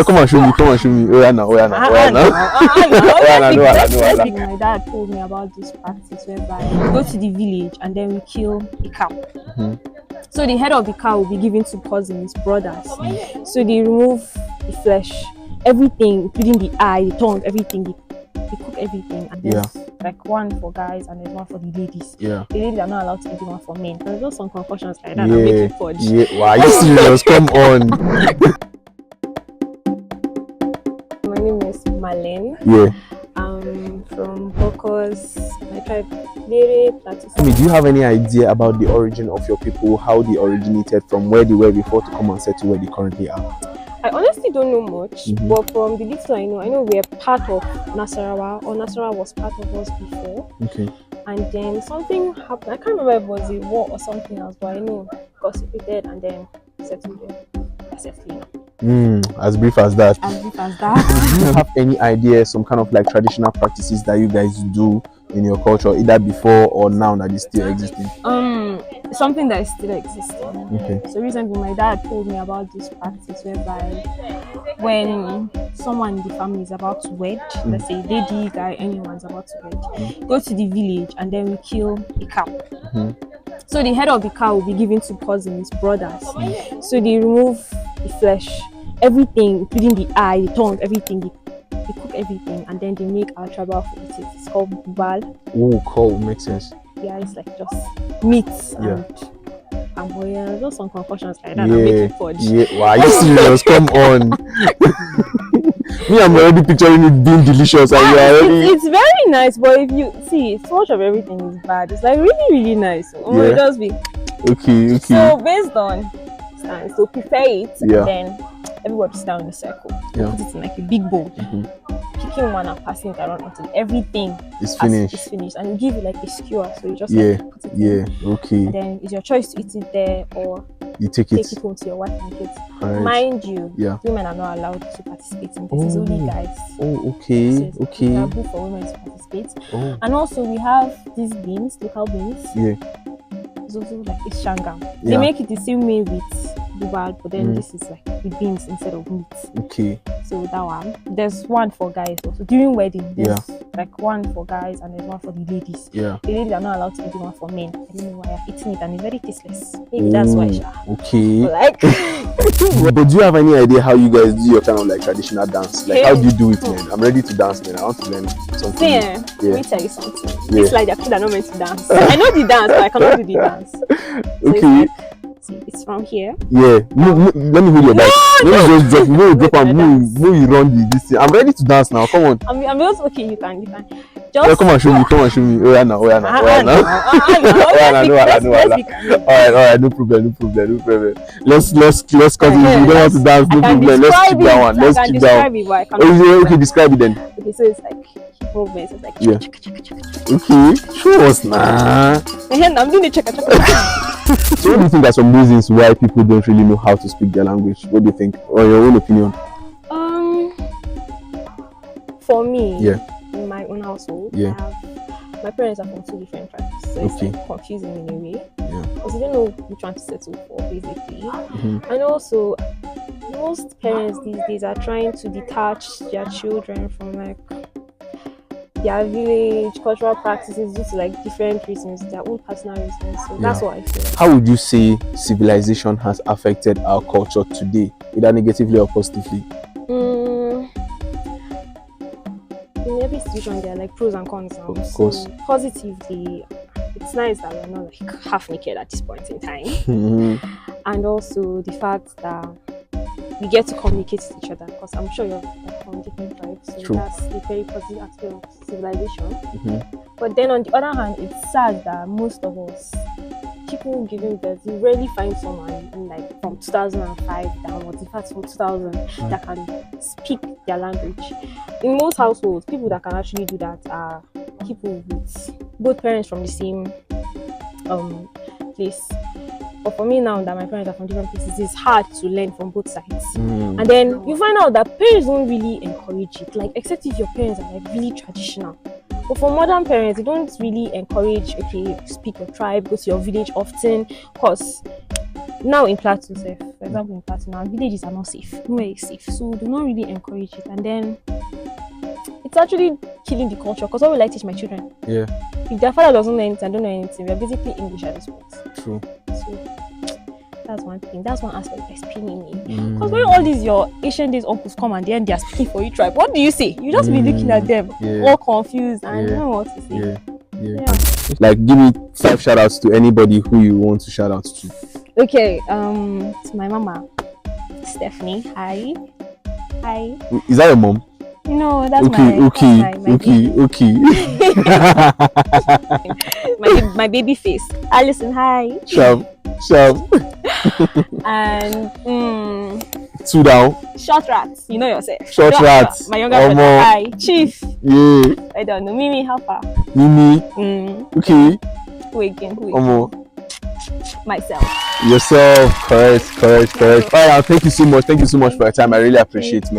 come and show me. Come and show me. Oh yeah, now. My dad told me about this practice whereby we go to the village and then we kill a cow. So the head of the cow will be given to cousins, brothers. So they remove the flesh, everything, including the eye, the tongue, everything. They cook everything, and there's like one for guys and there's one for the ladies. The ladies are not allowed to eat the one for men. There's just some concussions like that that make you purge. Wow, are you serious? Come on. My name is Marlene. I'm from Bokkos. My tribe, Plateau State. Do you have any idea about the origin of your people, how they originated, from where they were before to come and settle where they currently are? I honestly don't know much, but from the little I know we're part of Nasarawa, or Nasarawa was part of us before. And then something happened. I can't remember if it was a war or something else, but I know got separated and then settled there. As brief as that. Do you have any idea, some kind of like traditional practices that you guys do in your culture, either before or now that is still existing? Something that is still existing. So recently my dad told me about this practice whereby when someone in the family is about to wed, let's say lady, guy, anyone's about to wed, go to the village and then we kill a cow. So the head of the cow will be given to cousins, brothers. So they remove the flesh, everything, including the eye, the tongue, everything. They cook everything and then they make our tribal food. It's called bubal. Oh, cool, makes sense. Yeah, it's like just meat and just some concussions like that that make you purge. Wow, are you serious? Come on. Me, I'm already picturing it being delicious. And you already... It's very nice, but if you see, so much of everything is bad. It's like really nice. It does be. Okay. So based on stance, so prepare it and then everybody sit down in a circle. Put it in like a big bowl. Picking one and passing it around until everything is finished. And we give you like a skewer, so you just like put it in. And then it's your choice to eat it there or you take it home to your wife and kids. Mind you, women are not allowed to participate in this. It's only guys. So it's taboo for women to participate. And also we have these beans, local beans. It's also like it's shangam. They make it the same way with bubal, but then this is like with beans instead of meat. So that one. There's one for guys also. During wedding, there's like one for guys and there's one for the ladies. The ladies are not allowed to eat the one for men. I don't know why I'm eating it and it's very tasteless. Maybe that's why. But do you have any idea how you guys do your kind of like traditional dance? Like how do you do it, man? I'm ready to dance, man. I want to learn something. Let me tell you something. It's like the kids are not meant to dance. I know the dance, but I cannot do the dance. So it's from here. Let me hold your back. Let me just drop. You drop and move you run this thing. I'm ready to dance now. Come on. I'm just okay. You can. Just come and show me. Oh yeah, now. All right, no problem. Let's continue. You don't have to dance. No problem. Let's keep that one. Let's keep that one. Okay, describe it then. Okay, so it's like movements. It's like okay, show us now. I'm doing the chaka. So what do you think are some reasons why people don't really know how to speak their language? What do you think, or your own opinion? For me, in my own household, my parents are from two different tribes, so it's like confusing in a way. Because you don't know which one to settle for, basically. And also, most parents these days are trying to detach their children from like their village cultural practices due to like different reasons, their own personal reasons. So that's what I feel. How would you say civilization has affected our culture today, either negatively or positively? In every situation there are like pros and cons now. Of course. So positively, it's nice that we're not like half naked at this point in time. And also the fact that we get to communicate with each other, because I'm sure you're from different tribes, so that's a very positive aspect of civilization. But then on the other hand, it's sad that most of us, people giving birth, you rarely find someone in like from 2005 downwards, in fact from 2000, that can speak their language. In most households, people that can actually do that are people with both parents from the same place. But for me now that my parents are from different places, it's hard to learn from both sides. And then you find out that parents don't really encourage it, like except if your parents are like really traditional. But for modern parents, they don't really encourage, okay, speak your tribe, go to your village often, because Now in Plateau, sef, for example, in Plateau, now villages are not safe. Nowhere is safe, so do not really encourage it. And then it's actually killing the culture. Because what will I teach my children? Yeah. If their father doesn't know anything, don't know anything, we are basically English at this point. True. So that's one thing. That's one aspect that's paining me. Because when all these your Asian days uncles come and then they are speaking for you tribe, what do you say? You just be looking at them, all confused, and you don't know what to say. Yeah. Like, give me 5 shout outs to anybody who you want to shout out to. Okay, to my mama, Stephanie. Hi. Is that your mom? No, that's okay. my baby face. Alison, hi. Sharp. And 2 down. Short rats, you know yourself. Short rats. My younger brother. Hi. Chief. Yeah. I don't know. Mimi, how far? Mimi. Okay. Who again? Myself. Yourself. Correct. All right. Thank you so much. For your time. I really appreciate it.